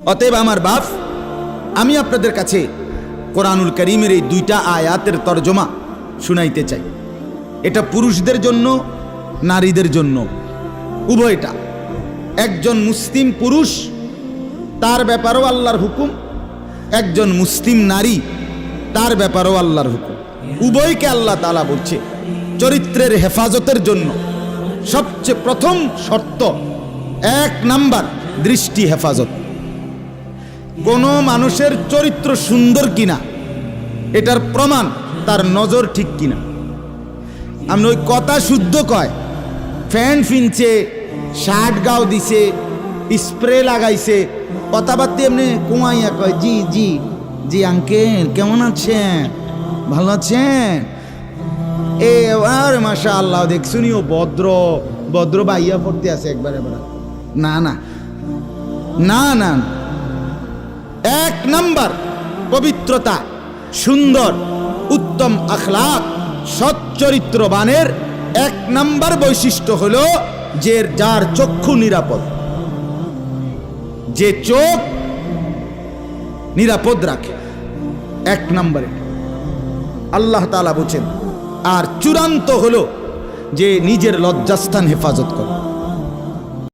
অতএব আমার বাপ, আমি আপনাদের কাছে কোরআনুল কারীমের এই দুইটা আয়াতের তরজমা শুনাইতে চাই। এটা পুরুষদের জন্য, নারীদের জন্য, উভয়টা। একজন মুসলিম পুরুষ, তার ব্যাপারেও আল্লাহর হুকুম, একজন মুসলিম নারী, তার ব্যাপারেও আল্লাহর হুকুম। উভয়কে আল্লাহ তাআলা বলছে চরিত্রের হেফাজতের জন্য সবচেয়ে প্রথম শর্ত, 1 নাম্বার দৃষ্টি হেফাজত। কোনো মানুষের চরিত্র সুন্দর কিনা এটার প্রমাণ তার নজর ঠিক কিনা। আমি ওই কথা শুদ্ধ কয়, ফ্যান ফিনছে, শার্ট গাও দিছে, স্প্রে লাগাইছে, কথাবার্তা এমনি কুমাইয়া কয় জি জি জি আঙ্কেল কেমন আছেন, ভালো আছেন, এ আর মাশাআল্লাহ দেখছুনিও ভদ্র ভদ্র বাইয়া পড়তে আছে একবারে। না না না না, 1 নাম্বার পবিত্রতা, সুন্দর উত্তম আখলাক, সৎ চরিত্রবানের 1 নাম্বার বৈশিষ্ট্য হলো যে যার চক্ষু নিরাপদ, যে চোখ নিরাপদ রাখে। 1 নম্বরে আল্লাহ তাআলা বলেন। আর চূড়ান্ত হলো যে নিজের লজ্জাস্থান হেফাজত করে।